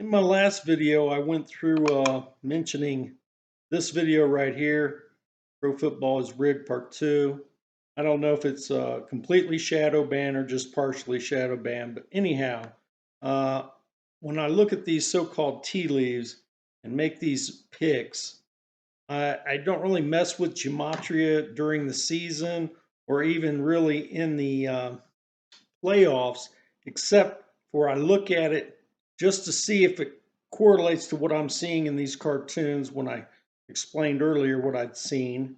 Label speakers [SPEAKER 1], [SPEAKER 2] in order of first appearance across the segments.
[SPEAKER 1] In my last video, I went through mentioning this video right here, Pro Football is Rigged Part 2. I don't know if it's completely shadow banned or just partially shadow banned, but anyhow, uh, when I look at these so-called tea leaves and make these picks, I don't really mess with gematria during the season or even really in the playoffs, except for I look at it just to see if it correlates to what I'm seeing in these cartoons when I explained earlier what I'd seen.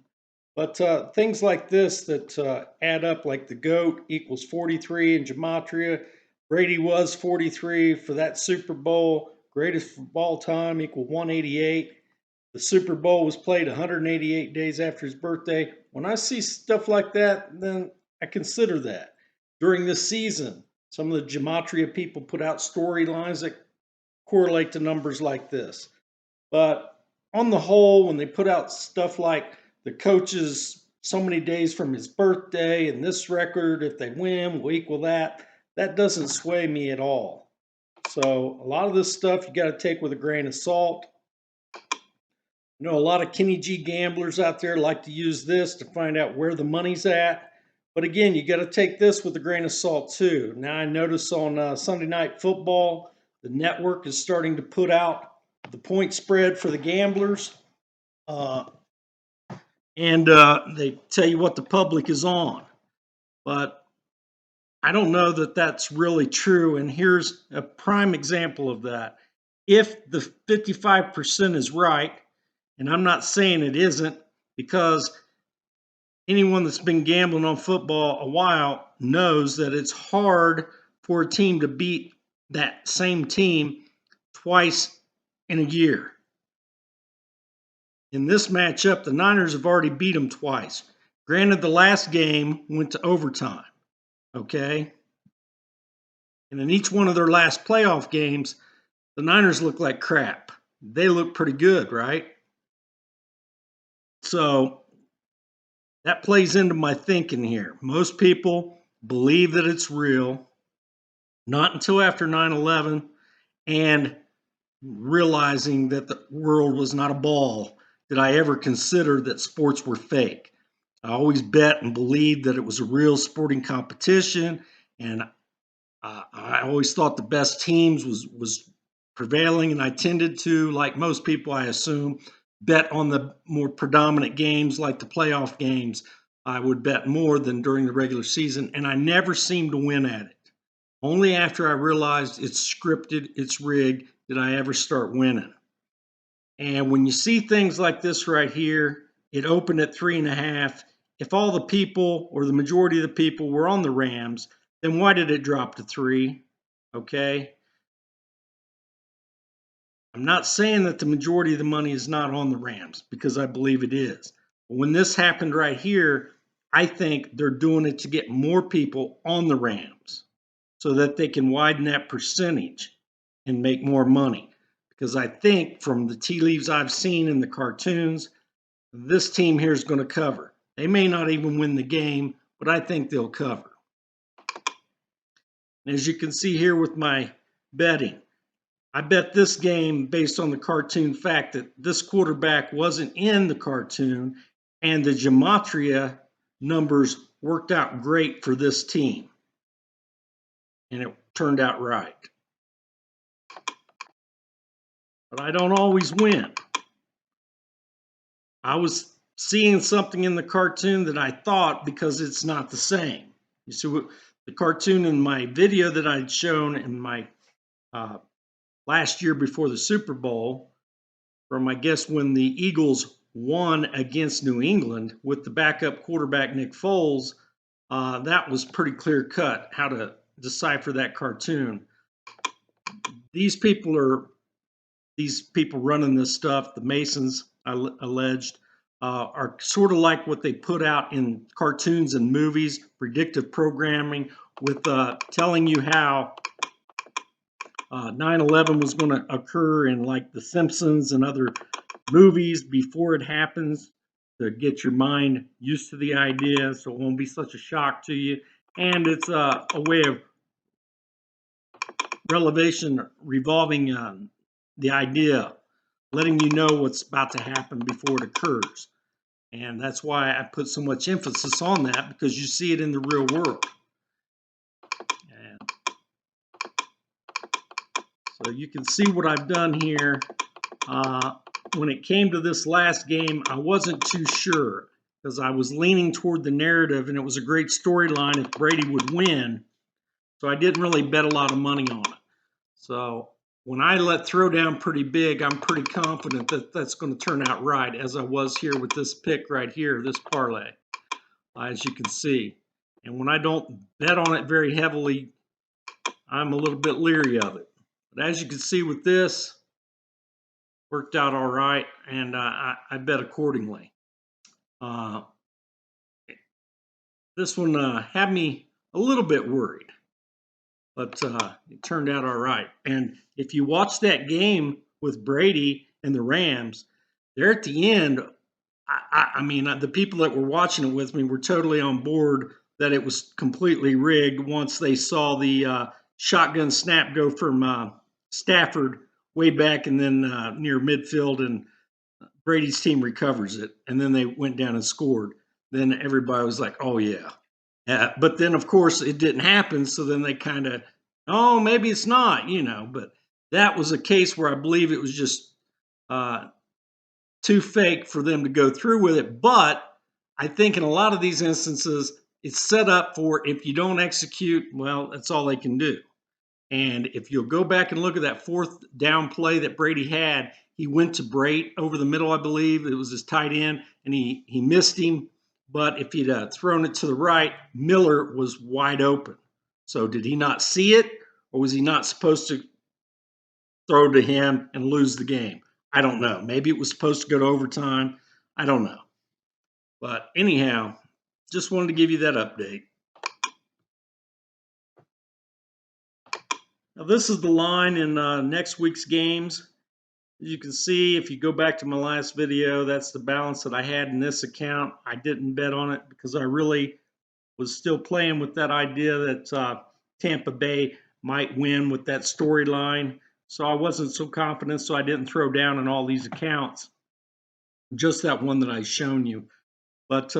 [SPEAKER 1] But things like this that add up, like the GOAT equals 43 in gematria. Brady was 43 for that Super Bowl. Greatest of all time equal 188. The Super Bowl was played 188 days after his birthday. When I see stuff like that, then I consider that. During this season, some of the gematria people put out storylines that correlate to numbers like this. But on the whole, when they put out stuff like the coach's so many days from his birthday and this record, if they win, will equal that, that doesn't sway me at all. So a lot of this stuff you got to take with a grain of salt. I know a lot of Kenny G gamblers out there like to use this to find out where the money's at. But again, you got to take this with a grain of salt too. Now I notice on Sunday Night Football, the network is starting to put out the point spread for the gamblers. Uh, and they tell you what the public is on. But I don't know that that's really true. And here's a prime example of that. If the 55% is right, and I'm not saying it isn't, because anyone that's been gambling on football a while knows that it's hard for a team to beat that same team twice in a year. In this matchup, the Niners have already beat them twice. Granted, the last game went to overtime, okay? And in each one of their last playoff games, the Niners look like crap. They look pretty good, right? So that plays into my thinking here. Most people believe that it's real, not until after 9/11 and realizing that the world was not a ball did I ever consider that sports were fake. I always bet and believed that it was a real sporting competition, and I always thought the best teams was prevailing, and I tended to, like most people, I assume, bet on the more predominant games like the playoff games. I would bet more than during the regular season, and I never seemed to win at it. Only after I realized it's scripted, it's rigged, did I ever start winning. And when you see things like this right here, it opened at 3.5. If all the people or the majority of the people were on the Rams, then why did it drop to 3? Okay. I'm not saying that the majority of the money is not on the Rams, because I believe it is. But when this happened right here, I think they're doing it to get more people on the Rams so that they can widen that percentage and make more money. Because I think from the tea leaves I've seen in the cartoons, this team here is going to cover. They may not even win the game, but I think they'll cover. And as you can see here with my betting, I bet this game based on the cartoon fact that this quarterback wasn't in the cartoon, and the gematria numbers worked out great for this team. And it turned out right. But I don't always win. I was seeing something in the cartoon that I thought, because it's not the same. You see, the cartoon in my video that I'd shown in my last year before the Super Bowl, from I guess when the Eagles won against New England with the backup quarterback Nick Foles, that was pretty clear cut how to decipher that cartoon. These people running this stuff, the Masons, alleged, are sort of like what they put out in cartoons and movies, predictive programming, with telling you how 9/11 was going to occur in like The Simpsons and other movies before it happens, to get your mind used to the idea so it won't be such a shock to you. And it's a way of revolving the idea, letting you know what's about to happen before it occurs. And that's why I put so much emphasis on that, because you see it in the real world. And so you can see what I've done here. When it came to this last game, I wasn't too sure, because I was leaning toward the narrative, and it was a great storyline if Brady would win. So I didn't really bet a lot of money on it. So when I let throw down pretty big, I'm pretty confident that that's going to turn out right, as I was here with this pick right here, this parlay, as you can see. And when I don't bet on it very heavily, I'm a little bit leery of it. But as you can see with this, worked out all right, and I bet accordingly. This one had me a little bit worried, but it turned out all right. And if you watch that game with Brady and the Rams, there at the end, I mean, the people that were watching it with me were totally on board that it was completely rigged once they saw the shotgun snap go from Stafford way back and then near midfield, and Brady's team recovers it, and then they went down and scored. Then everybody was like, oh, yeah. But then, of course, it didn't happen, so then they kind of, oh, maybe it's not, But that was a case where I believe it was just too fake for them to go through with it. But I think in a lot of these instances, it's set up for if you don't execute, well, that's all they can do. And if you'll go back and look at that fourth down play that Brady had, he went to Brait over the middle, I believe. It was his tight end, and he missed him. But if he'd thrown it to the right, Miller was wide open. So did he not see it, or was he not supposed to throw to him and lose the game? I don't know. Maybe it was supposed to go to overtime. I don't know. But anyhow, just wanted to give you that update. Now, this is the line in next week's games. As you can see, if you go back to my last video, that's the balance that I had in this account. I didn't bet on it because I really was still playing with that idea that Tampa Bay might win with that storyline. So I wasn't so confident, so I didn't throw down on all these accounts. Just that one that I've shown you. But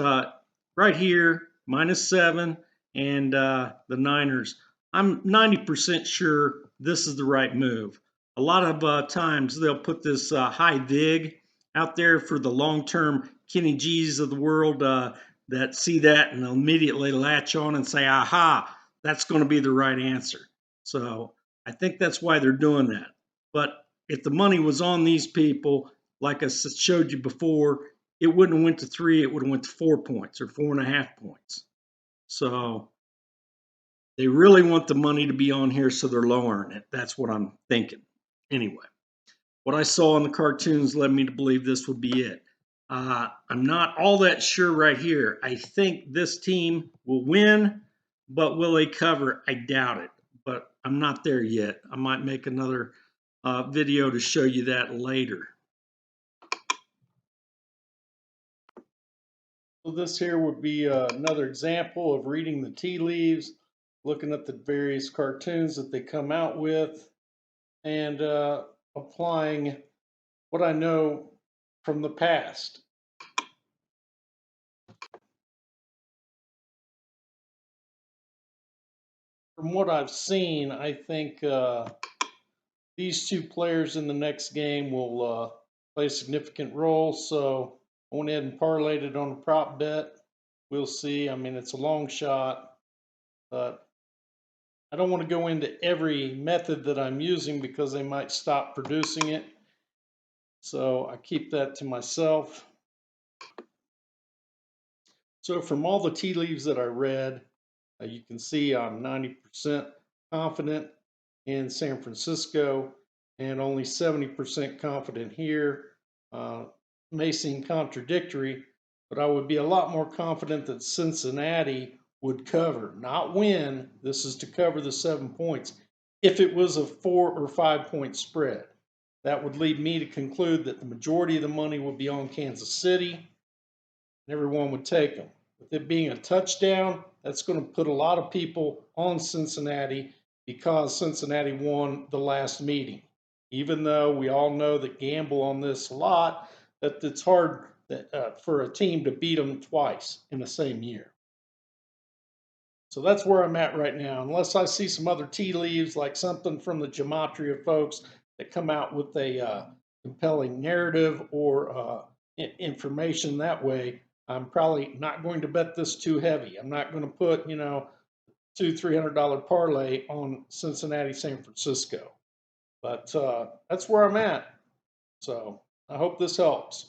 [SPEAKER 1] right here, -7, and the Niners, I'm 90% sure this is the right move. A lot of times they'll put this high vig out there for the long-term Kenny G's of the world that see that and they'll immediately latch on and say, aha, that's going to be the right answer. So I think that's why they're doing that. But if the money was on these people, like I showed you before, it wouldn't have went to 3, it would have went to 4 points or 4.5 points. So they really want the money to be on here, so they're lowering it. That's what I'm thinking. Anyway, what I saw in the cartoons led me to believe this would be it. I'm not all that sure right here. I think this team will win, but will they cover? I doubt it, but I'm not there yet. I might make another video to show you that later. So this here would be another example of reading the tea leaves, looking at the various cartoons that they come out with, and applying what I know from the past. From what I've seen, I think these two players in the next game will play a significant role. So I went ahead and parlayed it on a prop bet. We'll see. I mean, it's a long shot, but I don't want to go into every method that I'm using because they might stop producing it. So I keep that to myself. So from all the tea leaves that I read, you can see I'm 90% confident in San Francisco and only 70% confident here. May seem contradictory, but I would be a lot more confident that Cincinnati would cover, not win. This is to cover the 7 points. If it was a 4 or 5 point spread, that would lead me to conclude that the majority of the money would be on Kansas City and everyone would take them. With it being a touchdown, that's going to put a lot of people on Cincinnati because Cincinnati won the last meeting. Even though we all know that gamble on this a lot, that it's hard for a team to beat them twice in the same year. So that's where I'm at right now. Unless I see some other tea leaves, like something from the gematria folks that come out with a compelling narrative or information that way, I'm probably not going to bet this too heavy. I'm not going to put, $200-300 parlay on Cincinnati, San Francisco. But that's where I'm at. So I hope this helps.